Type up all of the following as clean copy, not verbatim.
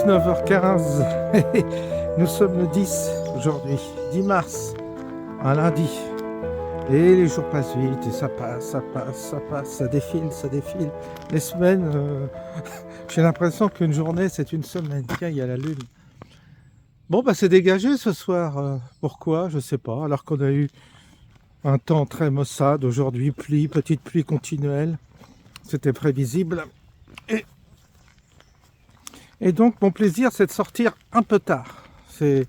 19h15. Nous sommes le 10 aujourd'hui, 10 mars, un lundi. Et les jours passent vite et ça passe, ça défile, ça défile. Les semaines, j'ai l'impression qu'une journée c'est une semaine. Tiens, il y a la lune. Bon, bah c'est dégagé ce soir. Pourquoi? Je sais pas. Alors qu'on a eu un temps très maussade aujourd'hui, petite pluie continuelle. C'était prévisible. Et donc mon plaisir c'est de sortir un peu tard. C'est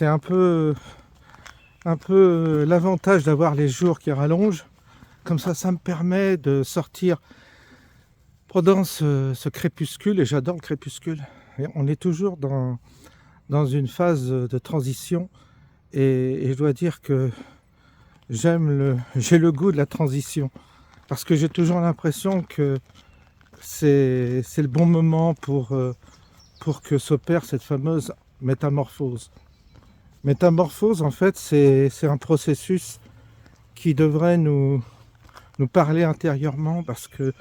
un peu l'avantage d'avoir les jours qui rallongent. Comme ça me permet de sortir pendant ce crépuscule, et j'adore le crépuscule. Et on est toujours dans une phase de transition, et je dois dire que j'ai le goût de la transition, parce que j'ai toujours l'impression que c'est le bon moment pour que s'opère cette fameuse métamorphose. Métamorphose, en fait, c'est un processus qui devrait nous parler intérieurement, parce que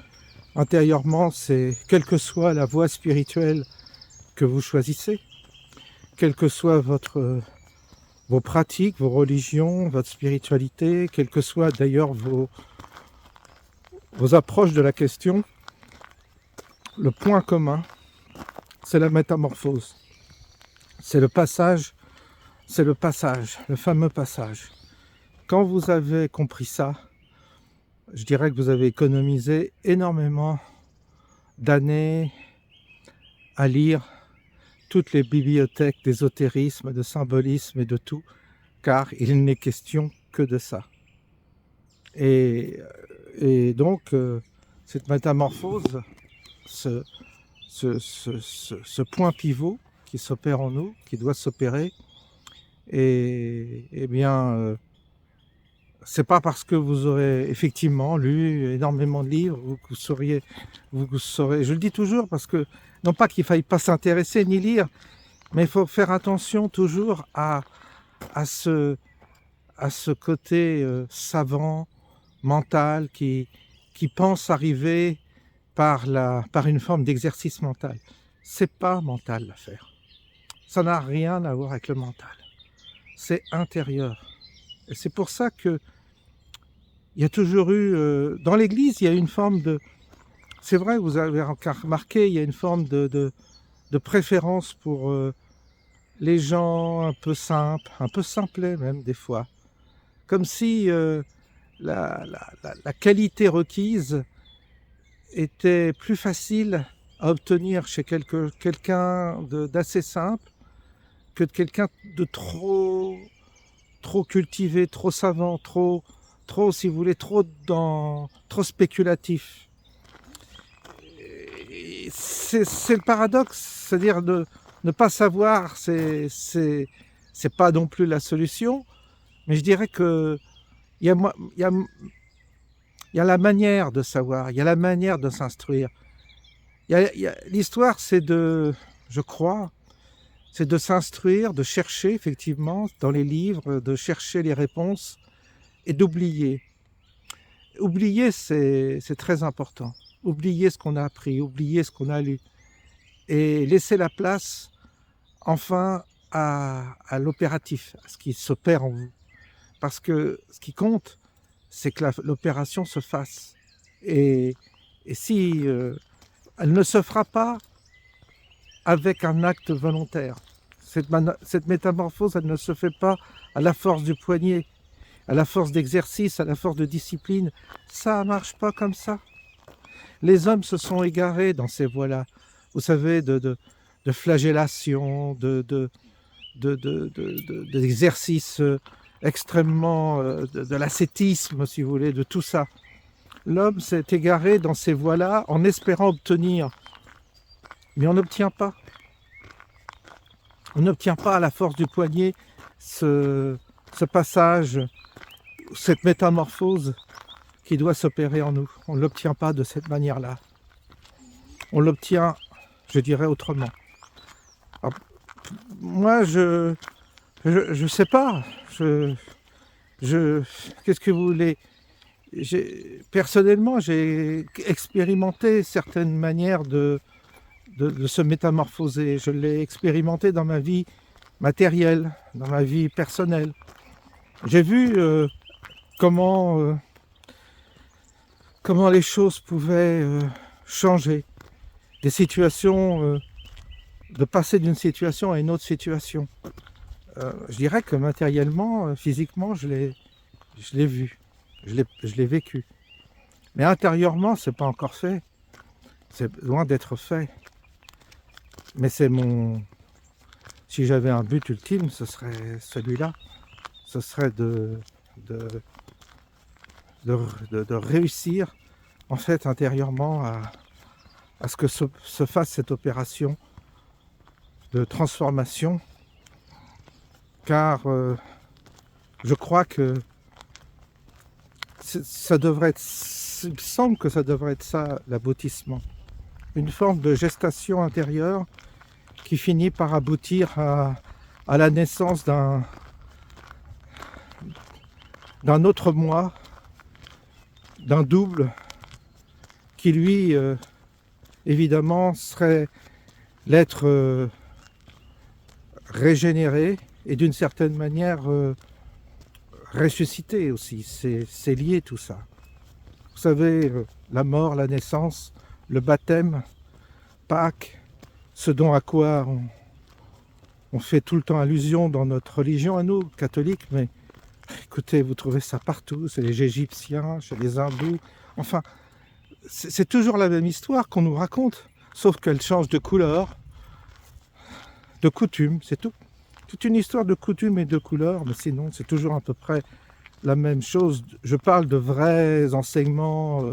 intérieurement, c'est quelle que soit la voie spirituelle que vous choisissez, quelles que soient vos pratiques, vos religions, votre spiritualité, quelles que soient d'ailleurs vos approches de la question, le point commun, c'est la métamorphose. C'est le passage, le fameux passage. Quand vous avez compris ça, je dirais que vous avez économisé énormément d'années à lire toutes les bibliothèques d'ésotérisme, de symbolisme et de tout, car il n'est question que de ça. Et donc, cette métamorphose, ce point pivot qui s'opère en nous, qui doit s'opérer, et bien, c'est pas parce que vous aurez effectivement lu énormément de livres que vous saurez, je le dis toujours, parce que non pas qu'il faille pas s'intéresser ni lire, mais il faut faire attention toujours à ce côté savant, mental, qui pense arriver par une forme d'exercice mental. C'est pas mental l'affaire. Ça n'a rien à voir avec le mental. C'est intérieur. Et c'est pour ça que il y a toujours eu, dans l'Église, il y a une forme de... C'est vrai, vous avez remarqué, il y a une forme de préférence pour les gens un peu simples, un peu simplets même des fois. Comme si la qualité requise était plus facile à obtenir chez quelqu'un d'assez simple que de quelqu'un de trop cultivé, trop savant, trop, si vous voulez, trop spéculatif. C'est le paradoxe, c'est-à-dire de ne pas savoir, c'est pas non plus la solution, mais je dirais que il y a la manière de savoir, il y a la manière de s'instruire. L'histoire, c'est je crois, c'est de s'instruire, de chercher effectivement dans les livres, de chercher les réponses et d'oublier. Oublier, c'est très important. Oublier ce qu'on a appris, oublier ce qu'on a lu, et laisser la place enfin à l'opératif, à ce qui s'opère en vous. Parce que ce qui compte, c'est que l'opération se fasse. Et si elle ne se fera pas avec un acte volontaire, cette métamorphose, elle ne se fait pas à la force du poignet, à la force d'exercice, à la force de discipline. Ça ne marche pas comme ça. Les hommes se sont égarés dans ces voies-là, vous savez, de flagellation, d'exercice extrêmement, de l'ascétisme, si vous voulez, de tout ça. L'homme s'est égaré dans ces voies-là en espérant obtenir, mais on n'obtient pas. On n'obtient pas à la force du poignet ce passage, cette métamorphose qui doit s'opérer en nous. On ne l'obtient pas de cette manière-là. On l'obtient, je dirais, autrement. Alors, moi, je sais pas. Qu'est-ce que vous voulez? Personnellement, j'ai expérimenté certaines manières de de se métamorphoser. Je l'ai expérimenté dans ma vie matérielle, dans ma vie personnelle. J'ai vu comment les choses pouvaient changer, des situations, de passer d'une situation à une autre situation. Je dirais que matériellement, physiquement, je l'ai vu, je l'ai vécu. Mais intérieurement, c'est pas encore fait. C'est loin d'être fait. Mais c'est mon... Si j'avais un but ultime, ce serait celui-là. Ce serait de réussir, en fait, intérieurement, à ce que se fasse cette opération de transformation. Car je crois que ça devrait être... Il me semble que ça devrait être ça, l'aboutissement. Une forme de gestation intérieure qui finit par aboutir à la naissance d'un autre moi, d'un double, qui lui, évidemment, serait l'être régénéré et d'une certaine manière ressuscité aussi. C'est lié tout ça. Vous savez, la mort, la naissance, le baptême, Pâques, ce dont à quoi on fait tout le temps allusion dans notre religion à nous, catholiques, mais écoutez, vous trouvez ça partout, c'est les Égyptiens, chez les hindous, enfin, c'est toujours la même histoire qu'on nous raconte, sauf qu'elle change de couleur, de coutume, c'est tout. Toute une histoire de coutume et de couleur, mais sinon c'est toujours à peu près la même chose. Je parle de vrais enseignements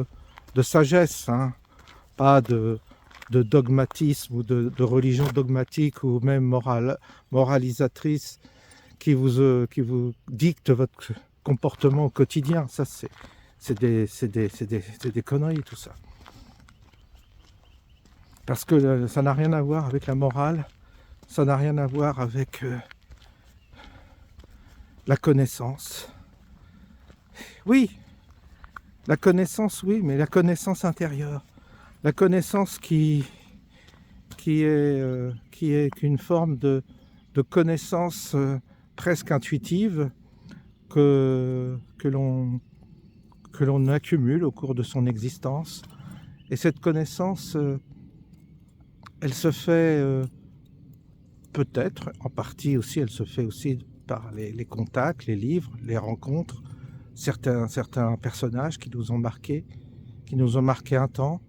de sagesse, hein, pas de dogmatisme ou de religion dogmatique ou même moralisatrice qui vous dicte votre comportement au quotidien. Ça, c'est des conneries, tout ça. Parce que ça n'a rien à voir avec la morale, ça n'a rien à voir avec la connaissance. Oui, la connaissance, oui, mais la connaissance intérieure. La connaissance qui est qu'une forme de connaissance presque intuitive que l'on accumule au cours de son existence. Et cette connaissance, elle se fait peut-être, en partie aussi, elle se fait aussi par les contacts, les livres, les rencontres, certains personnages qui nous ont marqué un temps,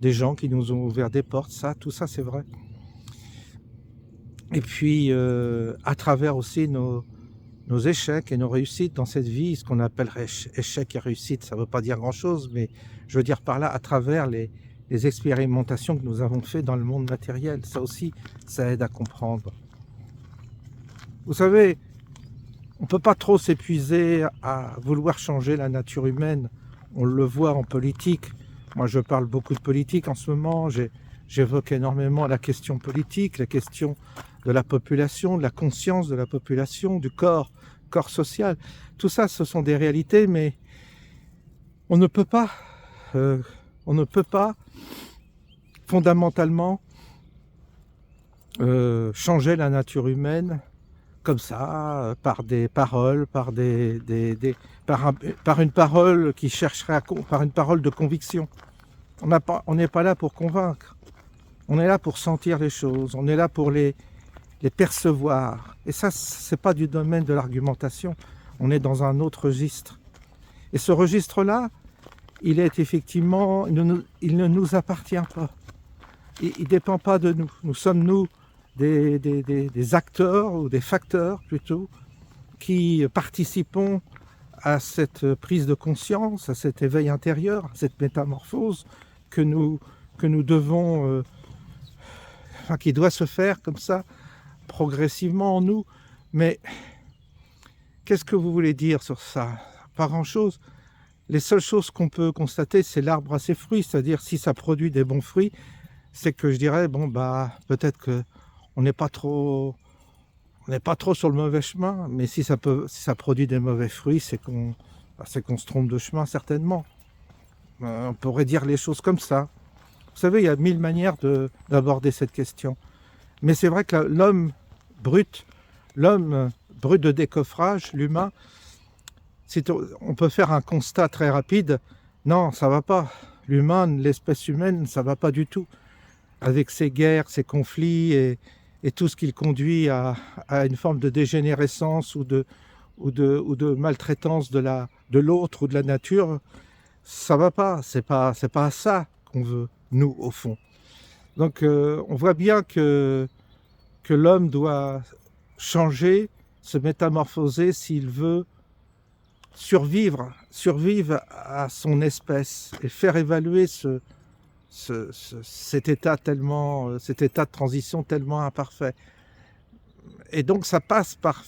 des gens qui nous ont ouvert des portes, tout ça c'est vrai. Et puis à travers aussi nos échecs et nos réussites dans cette vie, ce qu'on appellerait échec et réussite, ça ne veut pas dire grand-chose, mais je veux dire par là, à travers les expérimentations que nous avons faites dans le monde matériel, ça aussi, ça aide à comprendre. Vous savez, on ne peut pas trop s'épuiser à vouloir changer la nature humaine. On le voit en politique. Moi, je parle beaucoup de politique en ce moment. J'évoque énormément la question politique, la question de la population, de la conscience de la population, du corps social. Tout ça, ce sont des réalités, mais on ne peut pas fondamentalement changer la nature humaine comme ça, par des paroles, par une parole qui chercherait par une parole de conviction. On n'est pas là pour convaincre. On est là pour sentir les choses. On est là pour les percevoir. Et ça, c'est pas du domaine de l'argumentation. On est dans un autre registre. Et ce registre-là, il est effectivement, il ne nous appartient pas. Il ne dépend pas de nous. Nous sommes, nous, des acteurs ou des facteurs plutôt qui participons à cette prise de conscience, à cet éveil intérieur, à cette métamorphose que nous devons, qui doit se faire comme ça progressivement en nous. Mais qu'est-ce que vous voulez dire sur ça? Pas grand-chose. Les seules choses qu'on peut constater, c'est l'arbre à ses fruits, c'est-à-dire si ça produit des bons fruits, c'est que je dirais peut-être que on n'est pas trop sur le mauvais chemin, mais si ça produit des mauvais fruits, c'est qu'on se trompe de chemin certainement. On pourrait dire les choses comme ça. Vous savez, il y a mille manières d'aborder cette question. Mais c'est vrai que l'homme brut de décoffrage, l'humain, on peut faire un constat très rapide. Non, ça va pas. L'humain, l'espèce humaine, ça va pas du tout. Avec ses guerres, ses conflits et tout ce qui le conduit à une forme de dégénérescence ou de maltraitance de l'autre ou de la nature, ça va pas. C'est pas ça qu'on veut, nous, au fond. Donc, on voit bien que l'homme doit changer, se métamorphoser s'il veut survivre à son espèce et faire évaluer cet état de transition tellement imparfait. Et donc ça passe par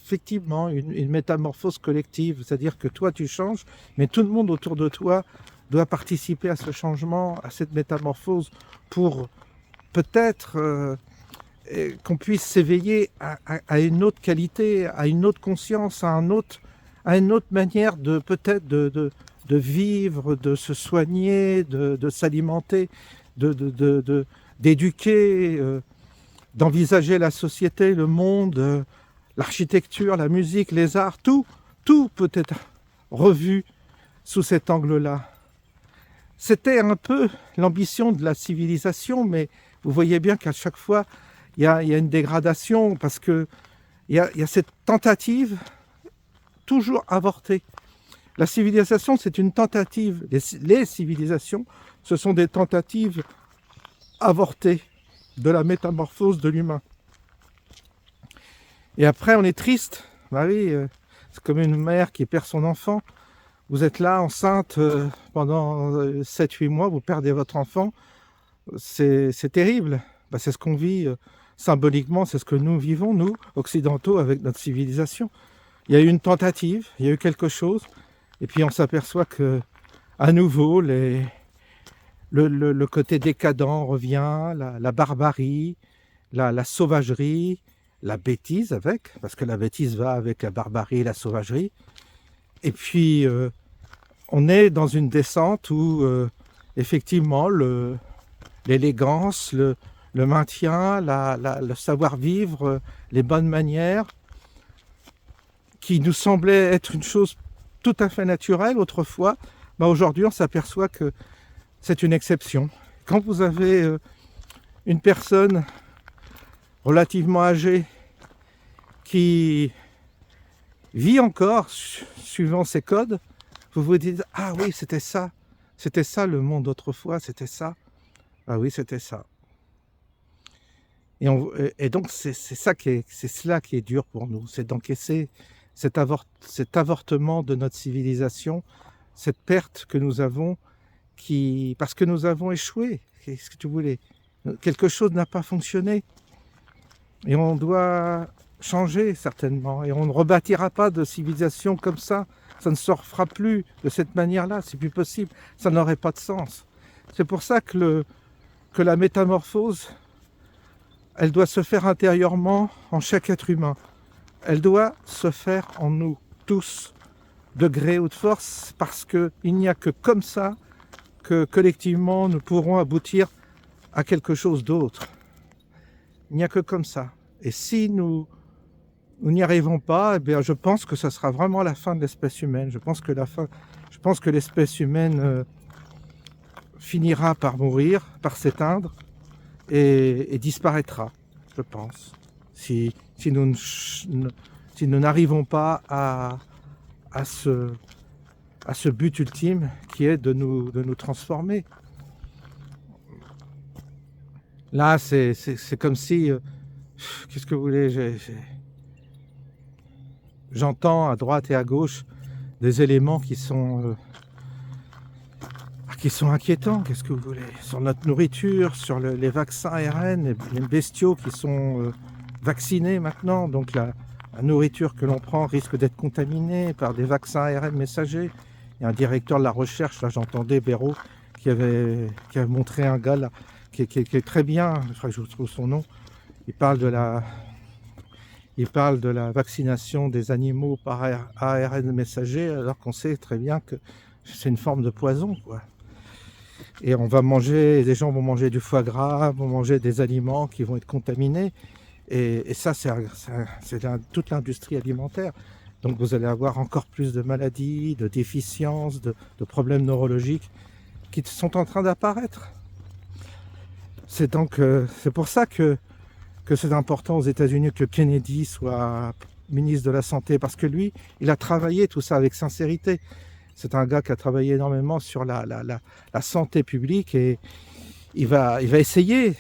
effectivement une métamorphose collective, c'est-à-dire que toi tu changes, mais tout le monde autour de toi doit participer à ce changement, à cette métamorphose, pour peut-être qu'on puisse s'éveiller à une autre qualité, à une autre conscience, à une autre manière de peut-être de vivre, de se soigner, de s'alimenter, d'éduquer, d'envisager la société, le monde, l'architecture, la musique, les arts, tout peut être revu sous cet angle-là. C'était un peu l'ambition de la civilisation, mais vous voyez bien qu'à chaque fois, il y a une dégradation, parce qu'il y a cette tentative toujours avortée. La civilisation, c'est une tentative. Les civilisations, ce sont des tentatives avortées de la métamorphose de l'humain. Et après, on est triste. Bah oui, c'est comme une mère qui perd son enfant. Vous êtes là, enceinte, pendant 7-8 mois, vous perdez votre enfant. C'est terrible. Bah, c'est ce qu'on vit symboliquement, c'est ce que nous vivons, nous, occidentaux, avec notre civilisation. Il y a eu une tentative, il y a eu quelque chose, et puis on s'aperçoit que, à nouveau, le côté décadent revient, la barbarie, la sauvagerie, la bêtise avec, parce que la bêtise va avec la barbarie et la sauvagerie. Et puis, on est dans une descente où, effectivement, l'élégance, le maintien, le savoir-vivre, les bonnes manières, qui nous semblaient être une chose tout à fait naturelle autrefois, bah aujourd'hui on s'aperçoit que c'est une exception. Quand vous avez une personne relativement âgée qui vit encore suivant ses codes, vous vous dites « Ah oui, c'était ça le monde d'autrefois, c'était ça. Ah oui, c'était ça. » Et donc c'est cela qui est dur pour nous, c'est d'encaisser cet avortement de notre civilisation, cette perte que nous avons, parce que nous avons échoué. Qu'est-ce que tu voulais ? Quelque chose n'a pas fonctionné. Et on doit changer certainement. Et on ne rebâtira pas de civilisation comme ça. Ça ne se refera plus de cette manière-là. C'est plus possible. Ça n'aurait pas de sens. C'est pour ça que la métamorphose, elle doit se faire intérieurement en chaque être humain. Elle doit se faire en nous tous, de gré ou de force, parce qu'il n'y a que comme ça que collectivement nous pourrons aboutir à quelque chose d'autre. Il n'y a que comme ça. Et si nous n'y arrivons pas, eh bien, je pense que ça sera vraiment la fin de l'espèce humaine. Je pense que l'espèce humaine finira par mourir, par s'éteindre et disparaîtra, je pense. Si nous n'arrivons pas à ce but ultime qui est de nous transformer. Là, c'est comme si... qu'est-ce que vous voulez, j'entends à droite et à gauche des éléments qui sont inquiétants, qu'est-ce que vous voulez, sur notre nourriture, sur les vaccins ARN, les bestiaux qui sont vaccinés maintenant, donc la nourriture que l'on prend risque d'être contaminée par des vaccins ARN messagers. Il y a un directeur de la recherche, là j'entendais Béraud, qui avait montré un gars là, qui est très bien, je crois que je vous trouve son nom, il parle de la vaccination des animaux par ARN messager, alors qu'on sait très bien que c'est une forme de poison, quoi. Et on va manger, les gens vont manger du foie gras, vont manger des aliments qui vont être contaminés. Et ça, c'est toute l'industrie alimentaire. Donc vous allez avoir encore plus de maladies, de déficiences, de problèmes neurologiques qui sont en train d'apparaître. C'est pour ça que c'est important aux États-Unis que Kennedy soit ministre de la Santé, parce que lui, il a travaillé tout ça avec sincérité. C'est un gars qui a travaillé énormément sur la santé publique et il va essayer,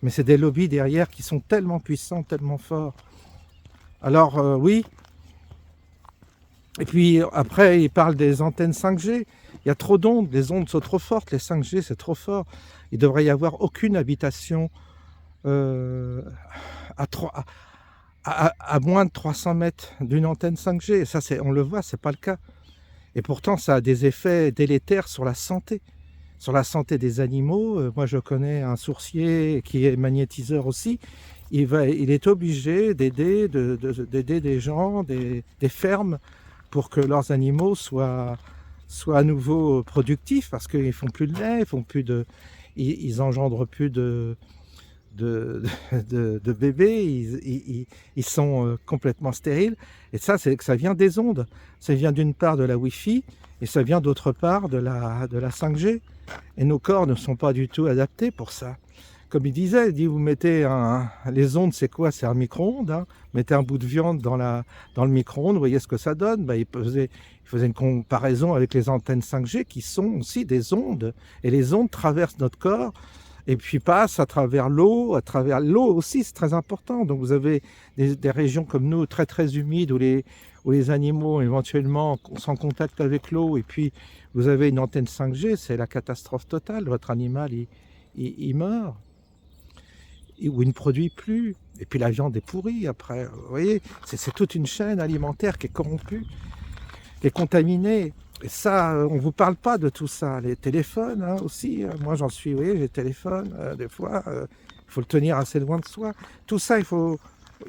mais c'est des lobbies derrière qui sont tellement puissants, tellement forts. Alors oui, et puis après il parle des antennes 5G. Il y a trop d'ondes, les ondes sont trop fortes, les 5G c'est trop fort. Il ne devrait y avoir aucune habitation à moins de 300 mètres d'une antenne 5G. Et ça, on le voit, c'est pas le cas. Et pourtant, ça a des effets délétères sur la santé des animaux. Moi, je connais un sourcier qui est magnétiseur aussi. Il est obligé d'aider des gens, des fermes, pour que leurs animaux soient à nouveau productifs, parce qu'ils font plus de lait, ils engendrent plus de bébés, ils sont complètement stériles. Et ça vient des ondes. Ça vient d'une part de la Wi-Fi et ça vient d'autre part de la 5G. Et nos corps ne sont pas du tout adaptés pour ça. Comme il disait, vous mettez les ondes, c'est quoi? C'est un micro-ondes. Hein. Mettez un bout de viande dans le micro-ondes, vous voyez ce que ça donne. Il faisait une comparaison avec les antennes 5G qui sont aussi des ondes. Et les ondes traversent notre corps et puis passent à travers l'eau. À travers l'eau aussi, c'est très important. Donc vous avez des régions comme nous, très très humides, où les animaux éventuellement sont en contact avec l'eau. Et puis vous avez une antenne 5G, c'est la catastrophe totale. Votre animal, il meurt. Ou il ne produit plus. Et puis la viande est pourrie après. Vous voyez, c'est toute une chaîne alimentaire qui est corrompue, qui est contaminée. Et ça, on ne vous parle pas de tout ça. Les téléphones aussi, moi j'en suis, oui, j'ai téléphone, des fois, il faut le tenir assez loin de soi. Tout ça, il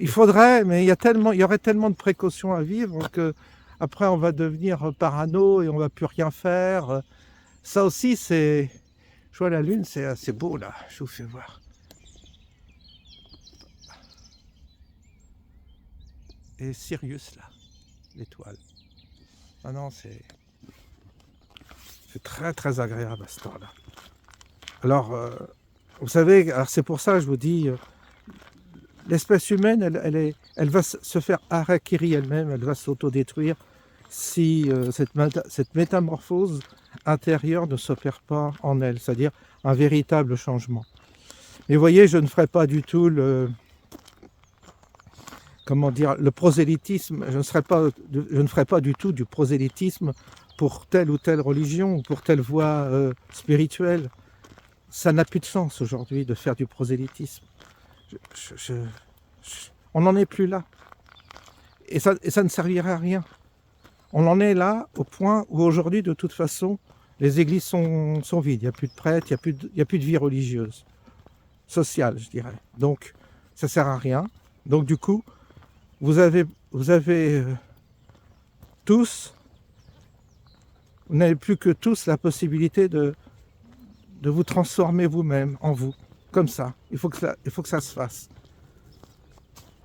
faudrait, mais il y aurait tellement de précautions à vivre que après on va devenir parano et on ne va plus rien faire. Ça aussi, je vois la lune, c'est assez beau là, je vous fais voir. Et Sirius là, l'étoile. Ah non, c'est très très agréable à ce temps-là. Alors, vous savez, c'est pour ça que je vous dis, l'espèce humaine, elle va se faire harakiri elle-même, elle va s'autodétruire si cette métamorphose intérieure ne s'opère pas en elle, c'est-à-dire un véritable changement. Mais vous voyez, je ne ferai pas du tout le prosélytisme, je ne ferai pas du tout du prosélytisme pour telle ou telle religion ou pour telle voie spirituelle. Ça n'a plus de sens aujourd'hui de faire du prosélytisme. On n'en est plus là. Et ça ne servirait à rien. On en est là au point où aujourd'hui, de toute façon, les églises sont vides. Il n'y a plus de prêtres, il n'y a plus de vie religieuse, sociale, je dirais. Donc, ça ne sert à rien. Donc, du coup, vous avez tous, vous n'avez plus que tous la possibilité de vous transformer vous-même en vous, comme ça. Il faut que ça se fasse.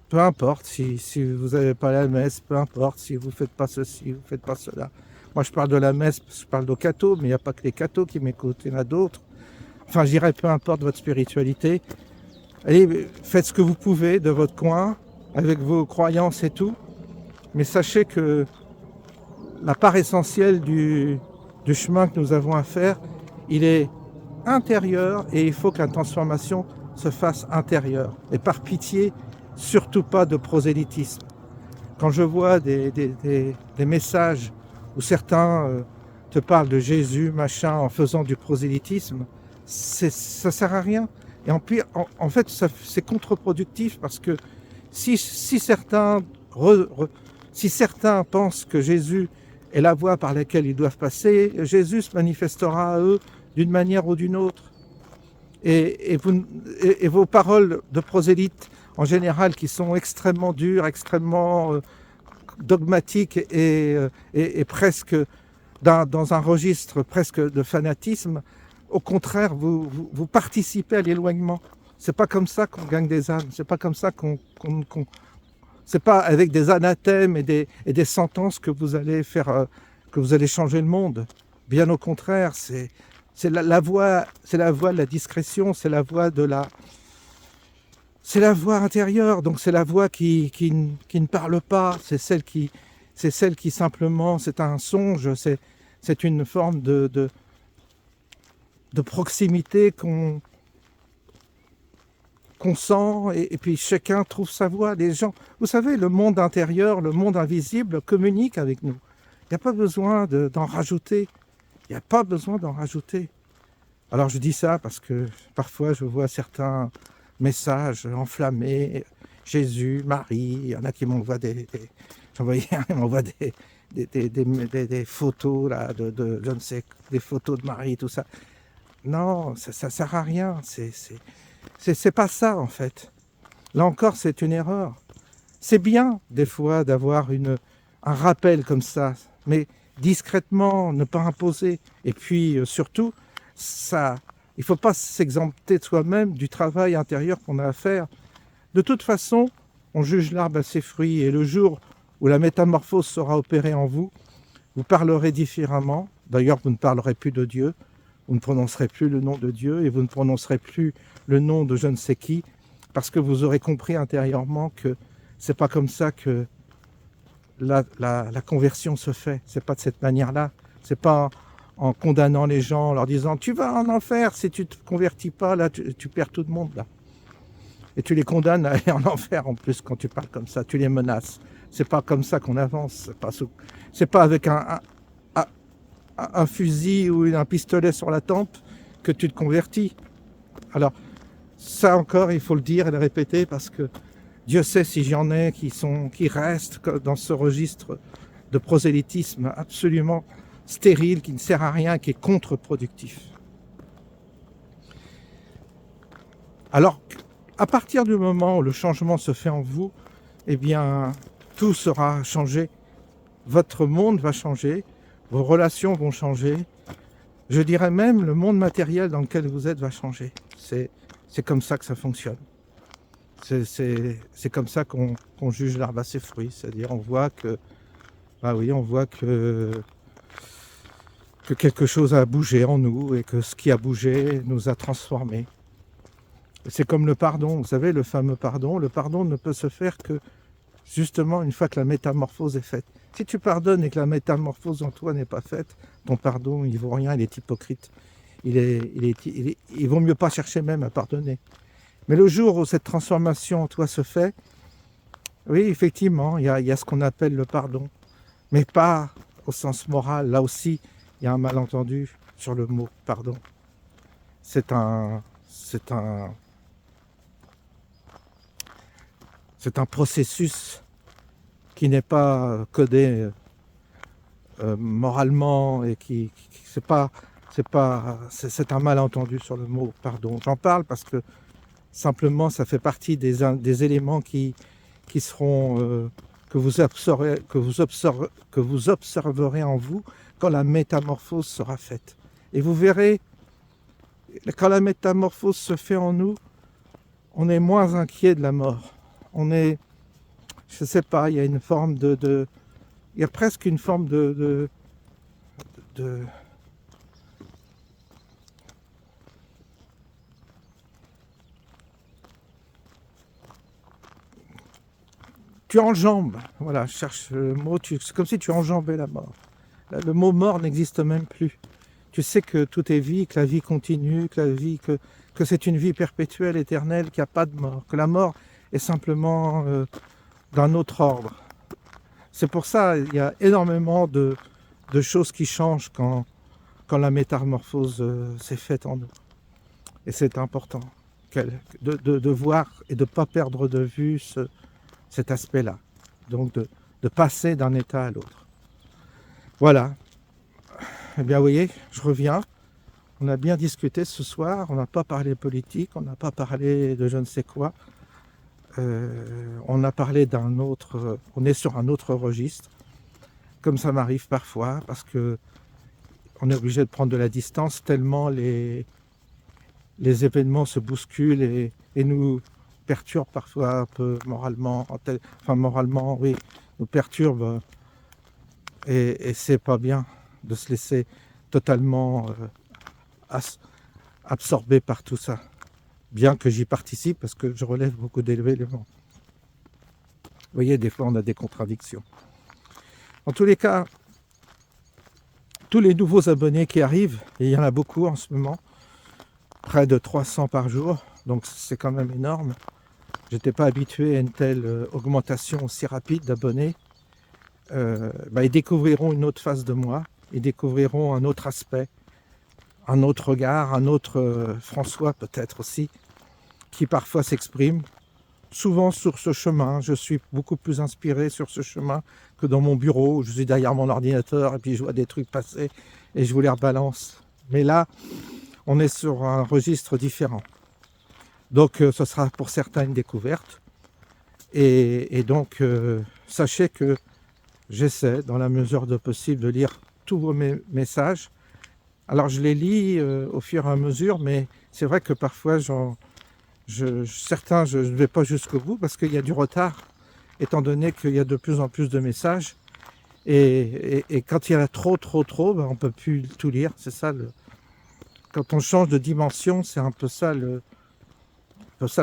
Peu importe si vous n'avez pas la messe, peu importe si vous ne faites pas ceci, vous ne faites pas cela. Moi, je parle de la messe, je parle de cathos, mais il n'y a pas que les cathos qui m'écoutent, il y en a d'autres. Enfin, je dirais, peu importe votre spiritualité. Allez, faites ce que vous pouvez de votre coin, avec vos croyances et tout, mais sachez que la part essentielle du chemin que nous avons à faire, il est intérieur et il faut que la transformation se fasse intérieure. Et par pitié, surtout pas de prosélytisme. Quand je vois des messages où certains te parlent de Jésus, machin, en faisant du prosélytisme, ça sert à rien. Et en fait, c'est contre-productif parce que si certains pensent que Jésus est la voie par laquelle ils doivent passer, Jésus se manifestera à eux d'une manière ou d'une autre. Et vos paroles de prosélytes, en général, qui sont extrêmement dures, extrêmement dogmatiques et presque dans un registre presque de fanatisme, Au contraire, vous participez à l'éloignement. C'est pas comme ça qu'on gagne des âmes. C'est pas comme ça c'est pas avec des anathèmes et des sentences que vous allez faire, que vous allez changer le monde. Bien au contraire, c'est la voie, c'est la voie de la discrétion, c'est la voie de la, c'est la voie intérieure. Donc c'est la voie qui ne parle pas. C'est celle qui simplement, c'est un songe. C'est une forme de proximité qu'on sent, et puis chacun trouve sa voie. Les gens, vous savez, le monde intérieur, le monde invisible communique avec nous. Il n'y a pas besoin d'en rajouter. Il n'y a pas besoin d'en rajouter. Alors je dis ça parce que parfois je vois certains messages enflammés, Jésus, Marie, il y en a qui m'envoient j'en voyais un, il m'envoie des photos là, je ne sais, des photos de Marie, tout ça. Non, ça sert à rien. C'est pas ça en fait. Là encore, c'est une erreur. C'est bien des fois d'avoir un rappel comme ça, mais discrètement, ne pas imposer. Et puis surtout, il ne faut pas s'exempter de soi-même du travail intérieur qu'on a à faire. De toute façon, on juge l'arbre à ses fruits, et le jour où la métamorphose sera opérée en vous, vous parlerez différemment. D'ailleurs, vous ne parlerez plus de Dieu, vous ne prononcerez plus le nom de Dieu, et vous ne prononcerez plus le nom de je ne sais qui, parce que vous aurez compris intérieurement que c'est pas comme ça que la conversion se fait. C'est pas de cette manière-là. C'est pas en condamnant les gens, en leur disant tu vas en enfer si tu te convertis pas, là tu perds tout le monde là. Et tu les condamnes à aller en enfer en plus quand tu parles comme ça, tu les menaces. C'est pas comme ça qu'on avance. C'est pas avec un fusil ou un pistolet sur la tempe que tu te convertis. Alors ça encore, il faut le dire et le répéter, parce que Dieu sait si j'en ai qui restent dans ce registre de prosélytisme absolument stérile, qui ne sert à rien, qui est contre-productif. Alors, à partir du moment où le changement se fait en vous, eh bien, tout sera changé. Votre monde va changer, vos relations vont changer. Je dirais même le monde matériel dans lequel vous êtes va changer. C'est comme ça que ça fonctionne. C'est comme ça qu'on juge l'arbre à ses fruits. C'est-à-dire on voit que, que quelque chose a bougé en nous, et que ce qui a bougé nous a transformés. C'est comme le pardon, vous savez, le fameux pardon. Le pardon ne peut se faire que justement une fois que la métamorphose est faite. Si tu pardonnes et que la métamorphose en toi n'est pas faite, ton pardon, il vaut rien, il est hypocrite. Il vaut mieux pas chercher même à pardonner. Mais le jour où cette transformation en toi se fait, oui, effectivement, il y a ce qu'on appelle le pardon. Mais pas au sens moral. Là aussi, il y a un malentendu sur le mot pardon. C'est un processus qui n'est pas codé moralement, et c'est un malentendu sur le mot pardon. J'en parle parce que simplement ça fait partie des éléments qui seront que vous observerez en vous quand la métamorphose sera faite. Et vous verrez, quand la métamorphose se fait en nous, on est moins inquiet de la mort. On est, je sais pas, il y a une forme il y a presque une forme de tu enjambes, voilà, je cherche le mot, c'est comme si tu enjambais la mort. Le mot mort n'existe même plus. Tu sais que tout est vie, que la vie continue, que c'est une vie perpétuelle, éternelle, qu'il n'y a pas de mort, que la mort est simplement d'un autre ordre. C'est pour ça qu'il y a énormément de choses qui changent quand la métamorphose s'est faite en nous. Et c'est important de voir et de ne pas perdre de vue cet aspect-là. Donc de passer d'un état à l'autre. Voilà. Eh bien, vous voyez, je reviens. On a bien discuté ce soir. On n'a pas parlé politique, on n'a pas parlé de je ne sais quoi. On a parlé d'un autre... on est sur un autre registre, comme ça m'arrive parfois, parce que on est obligé de prendre de la distance tellement les événements se bousculent et nous perturbent parfois un peu moralement, enfin moralement, oui, nous perturbent et c'est pas bien de se laisser totalement absorbé par tout ça. Bien que j'y participe parce que je relève beaucoup d'éléments. Vous voyez, des fois on a des contradictions. En tous les cas, tous les nouveaux abonnés qui arrivent, et il y en a beaucoup en ce moment, près de 300 par jour, donc c'est quand même énorme. J'étais pas habitué à une telle augmentation aussi rapide d'abonnés. Ils découvriront une autre face de moi, ils découvriront un autre aspect, un autre regard, un autre François peut-être aussi, qui parfois s'exprime. Souvent sur ce chemin, je suis beaucoup plus inspiré sur ce chemin que dans mon bureau, où je suis derrière mon ordinateur et puis je vois des trucs passer et je vous les rebalance. Mais là, on est sur un registre différent. Donc ce sera pour certains une découverte. Et donc sachez que j'essaie, dans la mesure de possible, de lire tous vos messages. Alors je les lis au fur et à mesure, mais c'est vrai que parfois certains, je ne vais pas jusqu'au bout parce qu'il y a du retard, étant donné qu'il y a de plus en plus de messages. Et quand il y en a trop, on ne peut plus tout lire. C'est ça, quand on change de dimension, c'est un peu ça le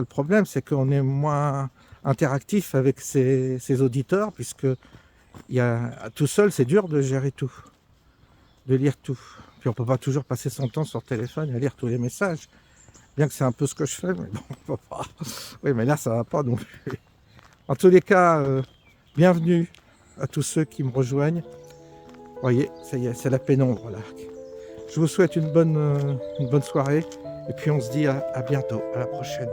problème, c'est qu'on est moins interactif avec ses auditeurs, puisque tout seul, c'est dur de gérer tout, de lire tout. Puis on ne peut pas toujours passer son temps sur le téléphone et à lire tous les messages. Bien que c'est un peu ce que je fais, mais bon, on peut pas. Oui, mais là, ça va pas non plus. En tous les cas, bienvenue à tous ceux qui me rejoignent. Vous voyez, ça y est, c'est la pénombre là. Je vous souhaite une bonne soirée et puis on se dit à bientôt, à la prochaine.